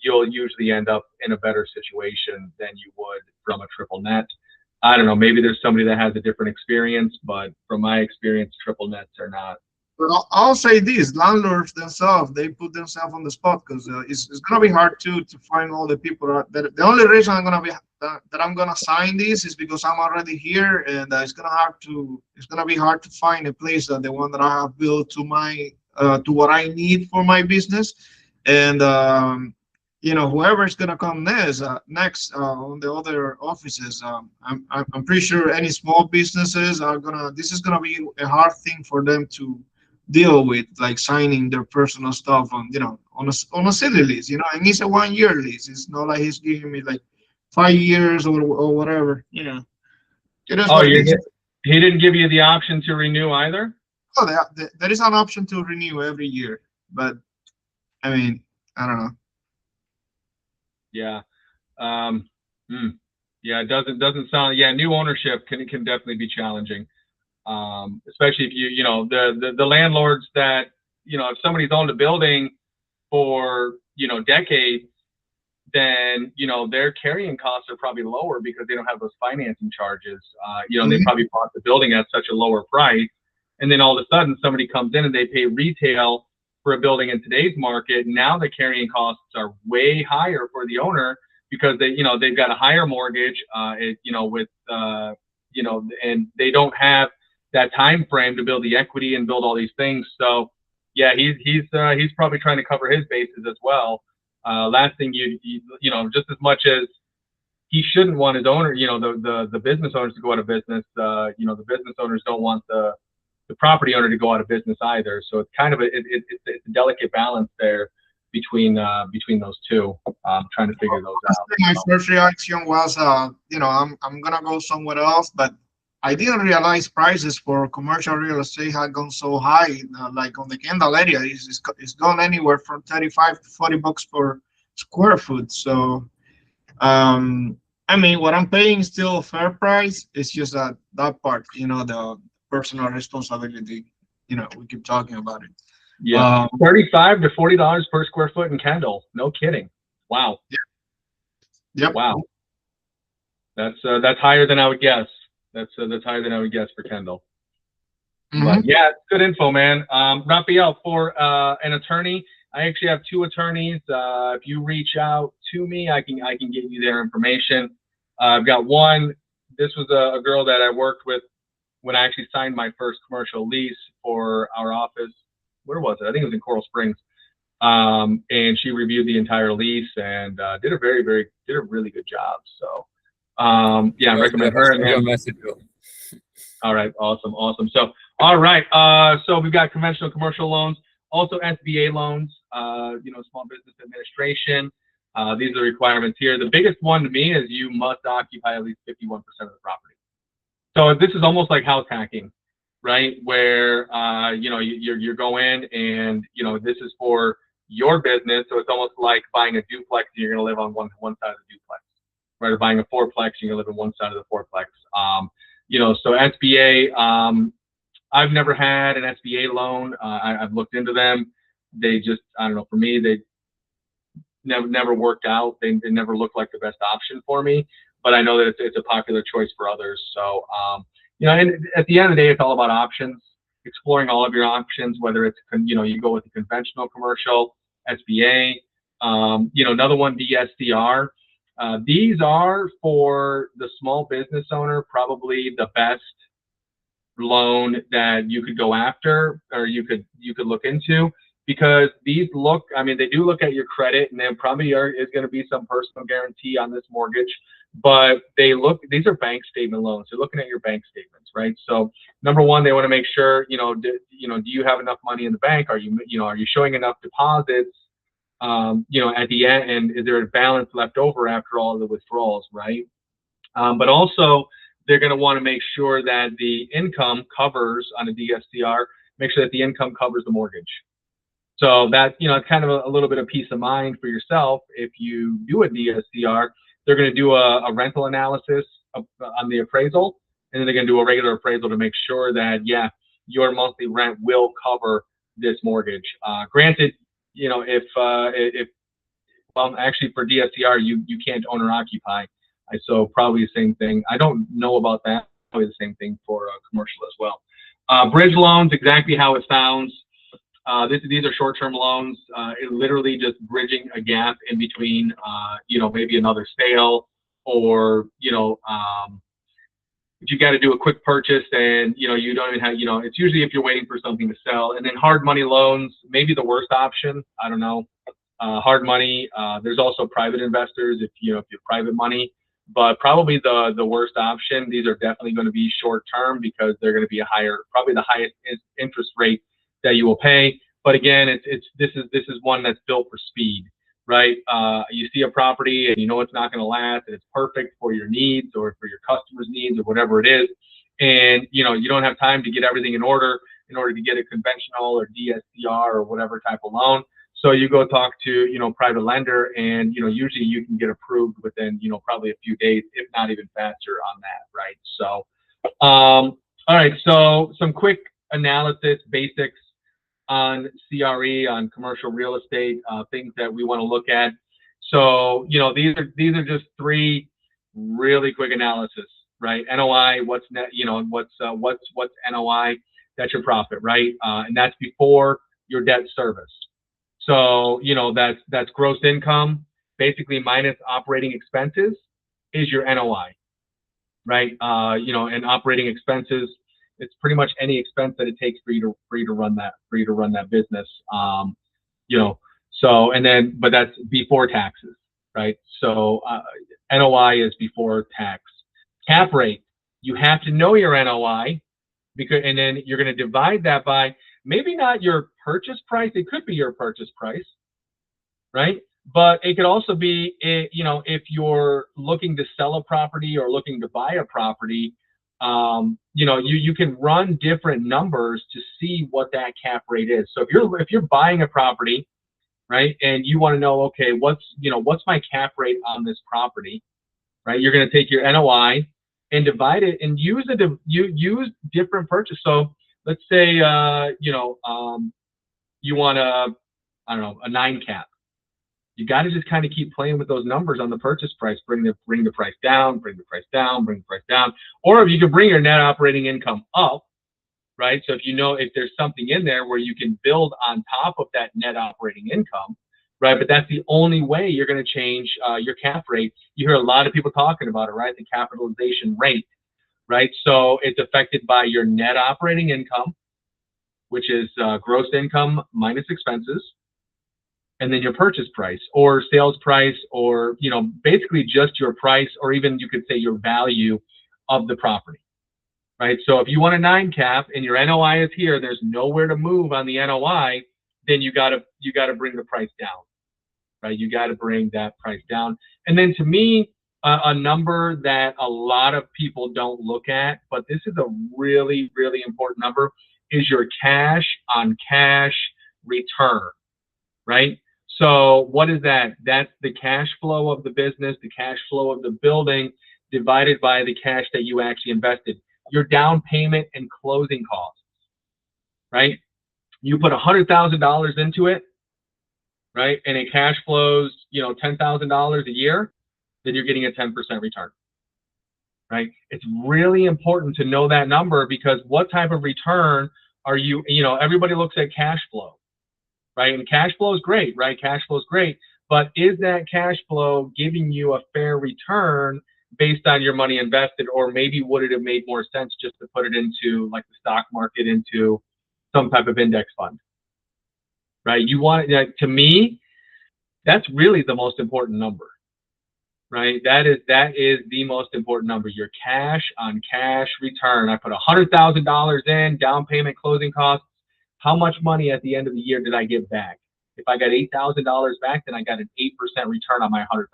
you'll usually end up in a better situation than you would from a triple net. I don't know, maybe there's somebody that has a different experience, but from my experience, triple nets are not. But I'll say this: landlords themselves, they put themselves on the spot because it's gonna be hard to find all the people. That the only reason that I'm gonna sign this is because I'm already here, and it's gonna be hard to find a place that the one that I have built to my to what I need for my business, and whoever is gonna come next on the other offices, I'm pretty sure any small businesses are gonna. This is gonna be a hard thing for them to deal with, like signing their personal stuff on on a silly lease, and it's a 1 year lease. It's not like he's giving me like 5 years or whatever. It is Oh, what it is. he didn't give you the option to renew either? Oh, there is an option to renew every year, but I mean, I don't know. Yeah. Yeah, it doesn't sound, yeah, new ownership can definitely be challenging. Especially if the landlords that, if somebody's owned a building for, decades, then, their carrying costs are probably lower because they don't have those financing charges. They probably bought the building at such a lower price. And then all of a sudden somebody comes in and they pay retail for a building in today's market. Now the carrying costs are way higher for the owner because they've got a higher mortgage, and they don't have that time frame to build the equity and build all these things. So yeah, he's probably trying to cover his bases as well. Last thing just as much as he shouldn't want his owner, the business owners to go out of business, the business owners don't want the property owner to go out of business either. So it's kind of it's a delicate balance there between those two. Trying to figure those out. My first reaction was, I'm gonna go somewhere else, but I didn't realize prices for commercial real estate had gone so high. Like on the Kendall area, it's gone anywhere from 35 to 40 bucks per square foot. So, I mean, what I'm paying is still a fair price. It's just that part, the personal responsibility. We keep talking about it. Yeah, $35 to $40 per square foot in Kendall. No kidding. Wow. Yeah. Yep. Wow. That's higher than I would guess. That's higher than I would guess for Kendall. But yeah, it's good info, man. Rafael, for an attorney, I actually have two attorneys. If you reach out to me, I can get you their information. I've got one. This was a girl that I worked with when I actually signed my first commercial lease for our office. Where was it? I think it was in Coral Springs. And she reviewed the entire lease and did a really good job. So yeah, I recommend her. And then, all right, awesome. So all right, so we've got conventional commercial loans, also SBA loans, Small Business Administration. These are the requirements here. The biggest one to me is you must occupy at least 51% of the property. So this is almost like house hacking, right? Where you're going and this is for your business, so it's almost like buying a duplex and you're going to live on one side of the duplex, right? Or buying a fourplex, you're going to live on one side of the fourplex. So SBA, I've never had an SBA loan. I've looked into them. They just, I don't know, for me, they never worked out. They never looked like the best option for me, but I know that it's a popular choice for others. So, and at the end of the day, it's all about options, exploring all of your options, whether it's, you go with the conventional commercial, SBA, another one, DSCR. These are for the small business owner, probably the best loan that you could go after, or you could look into, because these they do look at your credit, and there probably is going to be some personal guarantee on this mortgage, but these are bank statement loans. They're looking at your bank statements, right? So number one, they want to make sure, do you have enough money in the bank? Are you showing enough deposits, at the end, and is there a balance left over after all of the withdrawals, right? But also, they're going to want to make sure that the income covers, on a DSCR, make sure that the income covers the mortgage. So that, it's kind of a little bit of peace of mind for yourself. If you do a DSCR, they're going to do a rental analysis on the appraisal, and then they're going to do a regular appraisal to make sure that, yeah, your monthly rent will cover this mortgage. Granted, if Well, actually for DSCR, you can't owner occupy. So probably the same thing. I don't know about that. Probably the same thing for commercial as well. Bridge loans, exactly how it sounds. These are short-term loans. It literally just bridging a gap in between, maybe another sale, or if you got to do a quick purchase and you don't even have, it's usually if you're waiting for something to sell. And then hard money loans, maybe the worst option. I don't know. Hard money. There's also private investors if you have private money, but probably the worst option. These are definitely going to be short-term because they're going to be probably the highest interest rate that you will pay. But again, this is one that's built for speed, right? You see a property and it's not going to last, and it's perfect for your needs or for your customers' needs or whatever it is, and you don't have time to get everything in order to get a conventional or DSCR or whatever type of loan. So you go talk to private lender, and usually you can get approved within probably a few days, if not even faster on that, right? So all right, so some quick analysis basics on CRE, on commercial real estate, things that we want to look at. So these are just three really quick analysis, right? NOI, what's net, what's NOI? That's your profit, right? And that's before your debt service. So that's gross income, basically minus operating expenses is your NOI, right? And operating expenses, it's pretty much any expense that it takes for you to run that business. So and then, but that's before taxes, right? So NOI is before tax. Cap rate, you have to know your NOI, and then you're going to divide that by maybe not your purchase price. It could be your purchase price, right? But it could also be, if you're looking to sell a property or looking to buy a property, you can run different numbers to see what that cap rate is. So if you're buying a property, right, and you want to know, okay, what's my cap rate on this property, right? You're going to take your NOI and divide it and use different purchase. So let's say you want a 9 cap. You got to just kind of keep playing with those numbers on the purchase price. Bring the price down, bring the price down, bring the price down. Or if you can bring your net operating income up, right? So if there's something in there where you can build on top of that net operating income, right? But that's the only way you're going to change your cap rate. You hear a lot of people talking about it, right? The capitalization rate, right? So it's affected by your net operating income, which is gross income minus expenses, and then your purchase price or sales price, or basically just your price, or even you could say your value of the property, right? So if you want a 9 cap and your NOI is here, there's nowhere to move on the NOI, then you gotta bring the price down, right? You got to bring that price down. And then to me, a number that a lot of people don't look at, but this is a really, really important number, is your cash on cash return, right? So what is that? That's the cash flow of the business, the cash flow of the building, divided by the cash that you actually invested. Your down payment and closing costs, right? You put $100,000 into it, right? And it cash flows, $10,000 a year, then you're getting a 10% return, right? It's really important to know that number, because what type of return are you, everybody looks at cash flow, right? And cash flow is great, right? Cash flow is great, but is that cash flow giving you a fair return based on your money invested? Or maybe would it have made more sense just to put it into like the stock market, into some type of index fund, right? You want, to me, that's really the most important number, right? That is the most important number, your cash on cash return. I put $100,000 in, down payment, closing costs. How much money at the end of the year did I get back? If I got $8,000 back, then I got an 8% return on my $100,000,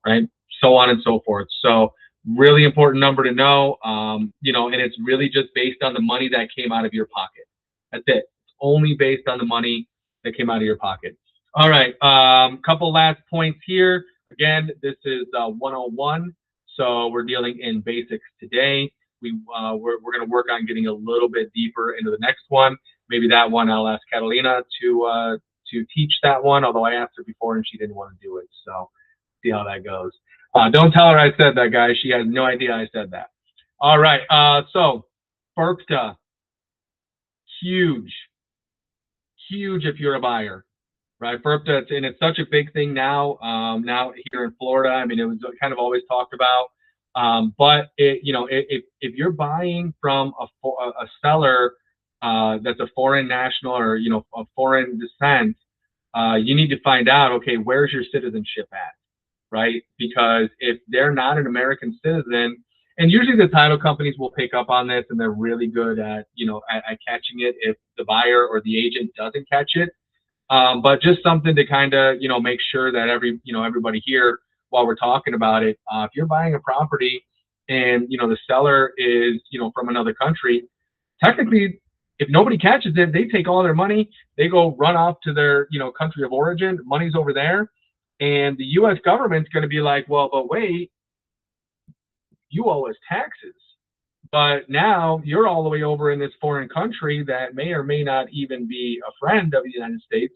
right? So on and so forth. So really important number to know, and it's really just based on the money that came out of your pocket. That's it. It's only based on the money that came out of your pocket. All right, couple last points here. Again, this is 101, so we're dealing in basics today. We're going to work on getting a little bit deeper into the next one. Maybe that one I'll ask Catalina to to teach that one, although I asked her before and she didn't want to do it. So see how that goes. Don't tell her I said that, guys. She has no idea I said that. All right. So FIRPTA, huge if you're a buyer, right? FIRPTA, and it's such a big thing now. Now here in Florida, I mean, it was kind of always talked about. But if you're buying from a seller that's a foreign national or a foreign descent, you need to find out, okay, where's your citizenship at, right? Because if they're not an American citizen, and usually the title companies will pick up on this, and they're really good at at catching it if the buyer or the agent doesn't catch it. But just something to kind of make sure that everybody here, while we're talking about it, if you're buying a property and the seller is from another country, technically, if nobody catches it, they take all their money, they go run off to their country of origin, money's over there, and the U.S. government's going to be like, well, but wait, you owe us taxes, but now you're all the way over in this foreign country that may or may not even be a friend of the United States,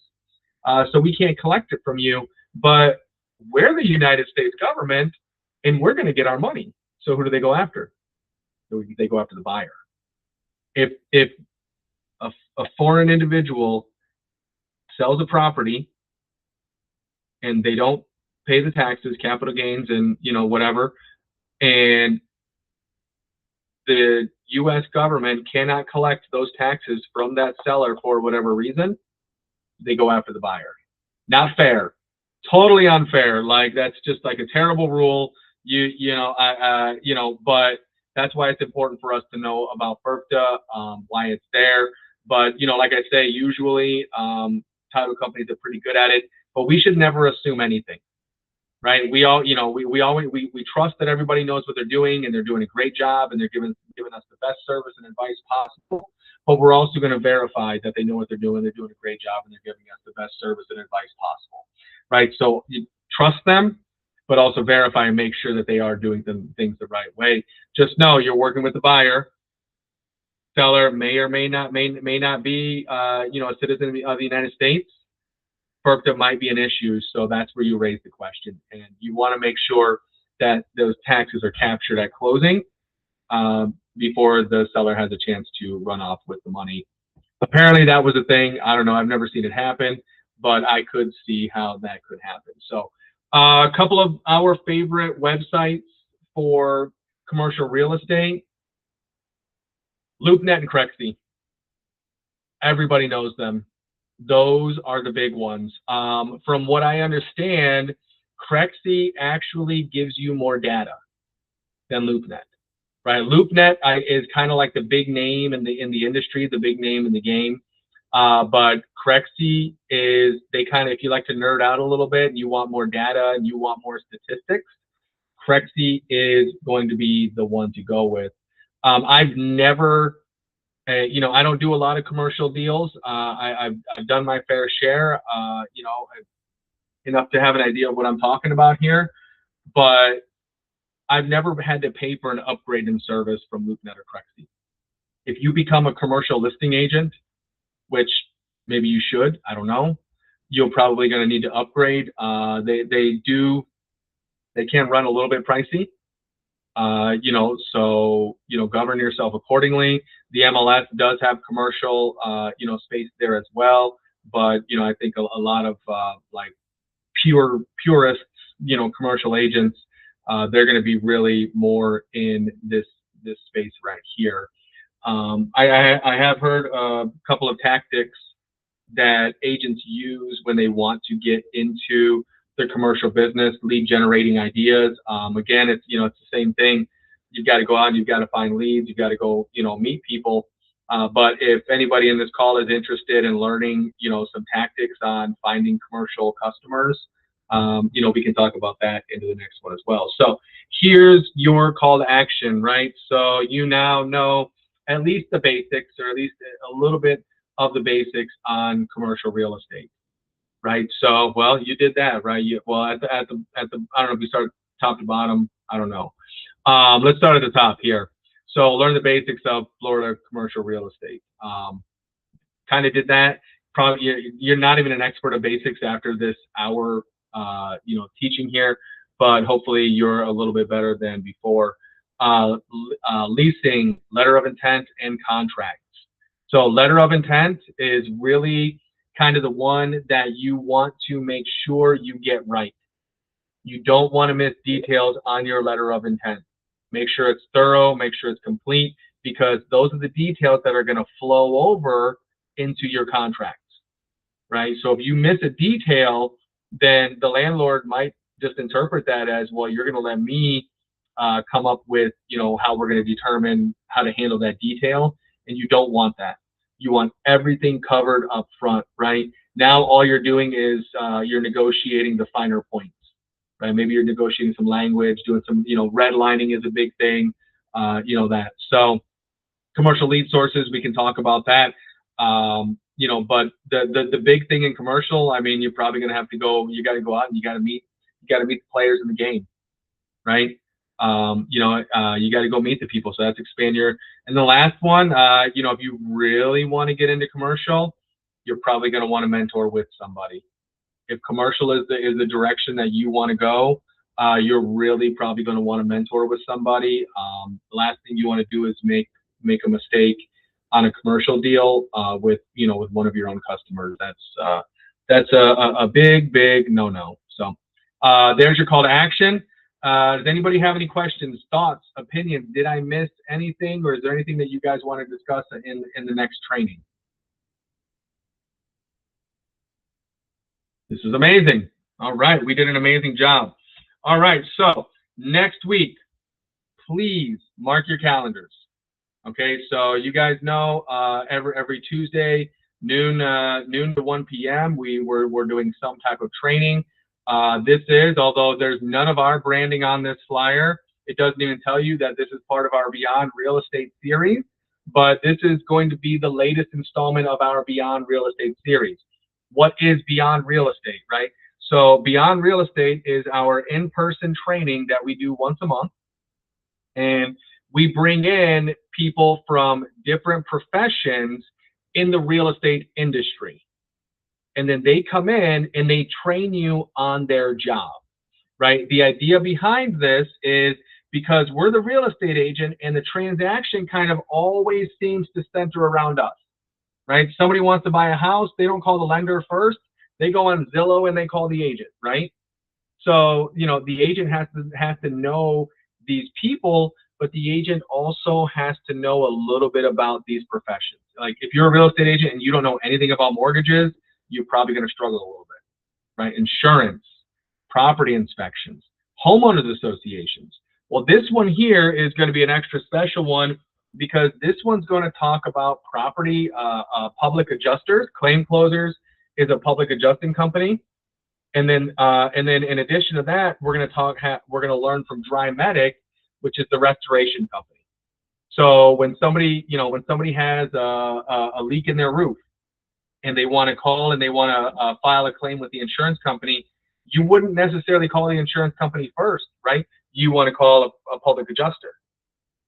so we can't collect it from you, but we're the United States government, and we're going to get our money. So who do they go after? They go after the buyer. If a foreign individual sells a property and they don't pay the taxes, capital gains, and whatever, and the U.S. government cannot collect those taxes from that seller for whatever reason, they go after the buyer. Not fair. Totally unfair. Like, that's just like a terrible rule. But that's why it's important for us to know about FIRPTA, why it's there. But like I say, usually title companies are pretty good at it, but we should never assume anything, right? We all, we trust that everybody knows what they're doing, and they're doing a great job, and they're giving us the best service and advice possible. But we're also going to verify that they know what they're doing. They're doing a great job, and they're giving us the best service and advice possible, right? So you trust them, but also verify and make sure that they are doing things the right way. Just know you're working with the buyer. Seller may or may not be a citizen of the United States. FIRPTA might be an issue, so that's where you raise the question, and you want to make sure that those taxes are captured at closing before the seller has a chance to run off with the money. Apparently that was a thing. I don't know. I've never seen it happen, but I could see how that could happen. So a couple of our favorite websites for commercial real estate: LoopNet and Crexy. Everybody knows them. Those are the big ones. From what I understand, Crexy actually gives you more data than LoopNet, right? LoopNet is kind of like the big name in the industry, the big name in the game. But Crexy is, if you like to nerd out a little bit and you want more data and you want more statistics, Crexy is going to be the one to go with. I've never, I don't do a lot of commercial deals. I've done my fair share, enough to have an idea of what I'm talking about here, but I've never had to pay for an upgrade in service from LoopNet or Crexy. If you become a commercial listing agent, which maybe you should, I don't know, you're probably going to need to upgrade. They can run a little bit pricey, so govern yourself accordingly. The MLS does have commercial space there as well, but I think a lot of like purists, commercial agents, they're going to be really more in this space right here. I have heard a couple of tactics that agents use when they want to get into the commercial business, lead generating ideas. Again, it's the same thing. You've got to go out and you've got to find leads. You've got to go meet people. But if anybody in this call is interested in learning some tactics on finding commercial customers, we can talk about that into the next one as well. So here's your call to action, right? So you now know at least the basics, or at least a little bit of the basics on commercial real estate, right? So, well, you did that, right? At the I don't know if we start top to bottom. I don't know. Let's start at the top here. So learn the basics of Florida commercial real estate. Kind of did that. probably you're not even an expert of basics after this hour, teaching here, but hopefully you're a little bit better than before. Leasing, letter of intent, and contracts. So letter of intent is really kind of the one that you want to make sure you get right. You don't want to miss details on your letter of intent. Make sure it's thorough, make sure it's complete, because those are the details that are going to flow over into your contracts, right? So if you miss a detail, then the landlord might just interpret that as, well, you're going to let me come up with, how we're going to determine how to handle that detail, and you don't want that. You want everything covered up front, right? Now all you're doing is you're negotiating the finer points, right? Maybe you're negotiating some language, doing some, redlining is a big thing, that. So commercial lead sources, we can talk about that. But the big thing in commercial, I mean, you're probably going to have to go, you got to go out and you got to meet the players in the game, right? You got to go meet the people. So that's expand your, and the last one, if you really want to get into commercial, you're probably going to want to mentor with somebody. If commercial is the direction that you want to go, you're really probably going to want to mentor with somebody. The last thing you want to do is make a mistake on a commercial deal with one of your own customers. That's a big no-no. So there's your call to action. Does anybody have any questions, thoughts, opinions? Did I miss anything, or is there anything that you guys want to discuss in the next training? This is amazing. All right, we did an amazing job. All right, so next week, please mark your calendars. Okay, so you guys know every Tuesday, noon to 1 p.m. we're doing some type of training. This is, although there's none of our branding on this flyer, it doesn't even tell you that this is part of our Beyond Real Estate series, but this is going to be the latest installment of our Beyond Real Estate series. What is Beyond Real Estate, right? So Beyond Real Estate is our in-person training that we do once a month, and we bring in people from different professions in the real estate industry. And then they come in and they train you on their job, right? The idea behind this is because we're the real estate agent and the transaction kind of always seems to center around us, right? Somebody wants to buy a house, they don't call the lender first, they go on Zillow and they call the agent, right? So, the agent has to know these people, but the agent also has to know a little bit about these professions. Like if you're a real estate agent and you don't know anything about mortgages, you're probably going to struggle a little bit, right? Insurance, property inspections, homeowners associations. Well, this one here is going to be an extra special one because this one's going to talk about property public adjusters. Claim Closers is a public adjusting company. And then in addition to that, we're going to learn from DryMedic, which is the restoration company. So when somebody has a leak in their roof and they want to call and they want to file a claim with the insurance company, you wouldn't necessarily call the insurance company first, right? You want to call a public adjuster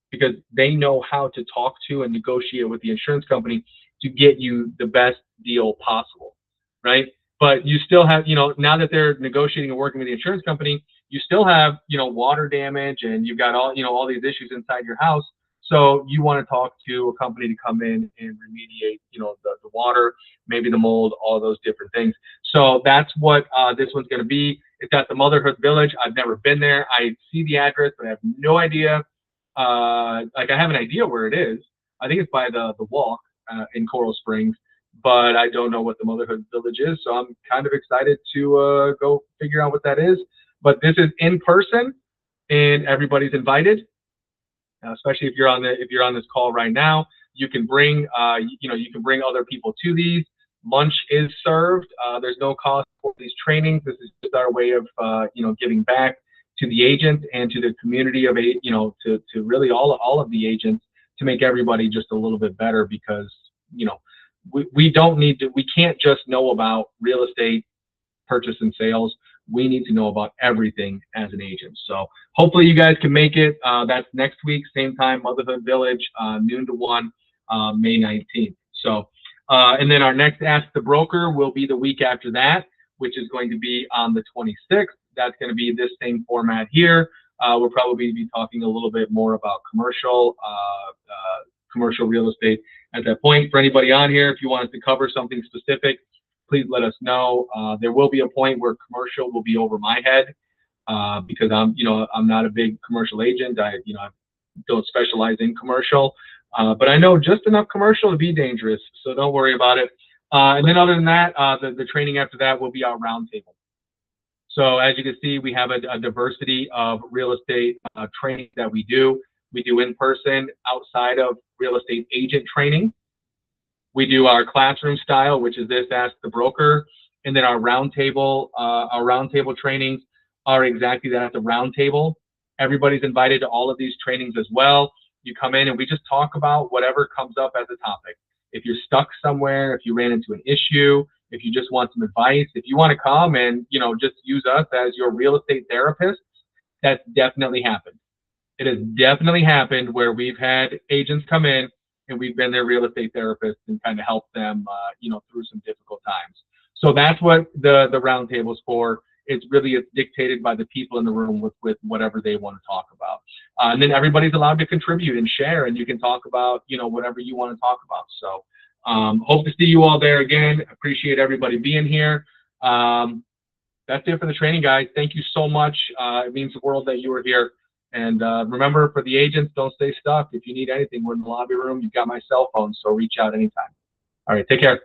because they know how to talk to and negotiate with the insurance company to get you the best deal possible, right? But you still have, now that they're negotiating and working with the insurance company, you still have, water damage and you've got all these issues inside your house. So you want to talk to a company to come in and remediate, the water, maybe the mold, all those different things. So that's what this one's going to be. It's at the Motherhood Village. I've never been there. I see the address, but I have no idea. I have an idea where it is. I think it's by the walk in Coral Springs, but I don't know what the Motherhood Village is. So I'm kind of excited to go figure out what that is. But this is in person, and everybody's invited. Especially if you're on this call right now, you can bring you can bring other people to these. Lunch is served. There's no cost for these trainings. This is just our way of giving back to the agents and to the community of to really all of the agents to make everybody just a little bit better because we can't just know about real estate purchase and sales. We need to know about everything as an agent. So hopefully you guys can make it. That's next week, same time, Motherhood Village, noon to 1, May 19th. So And then our next Ask the Broker will be the week after that, which is going to be on the 26th. That's going to be this same format here. We'll probably be talking a little bit more about commercial real estate at that point. For anybody on here, if you want us to cover something specific, please let us know. There will be a point where commercial will be over my head because I'm not a big commercial agent. I don't specialize in commercial, but I know just enough commercial to be dangerous, so don't worry about it. And then other than that, the training after that will be our roundtable. So as you can see, we have a diversity of real estate training that we do. We do in person, outside of real estate agent training. We do our classroom style, which is this Ask the Broker, and then our roundtable trainings are exactly that, the roundtable. Everybody's invited to all of these trainings as well. You come in and we just talk about whatever comes up as a topic. If you're stuck somewhere, if you ran into an issue, if you just want some advice, if you want to come and just use us as your real estate therapist, that's definitely happened. It has definitely happened where we've had agents come in and we've been their real estate therapists and kind of helped them, through some difficult times. So that's what the roundtable is for. It's dictated by the people in the room with whatever they want to talk about. And then everybody's allowed to contribute and share, and you can talk about, whatever you want to talk about. So hope to see you all there again. Appreciate everybody being here. That's it for the training, guys. Thank you so much. It means the world that you were here. And remember, for the agents, don't stay stuck. If you need anything, we're in the lobby room. You've got my cell phone, so reach out anytime. All right, take care.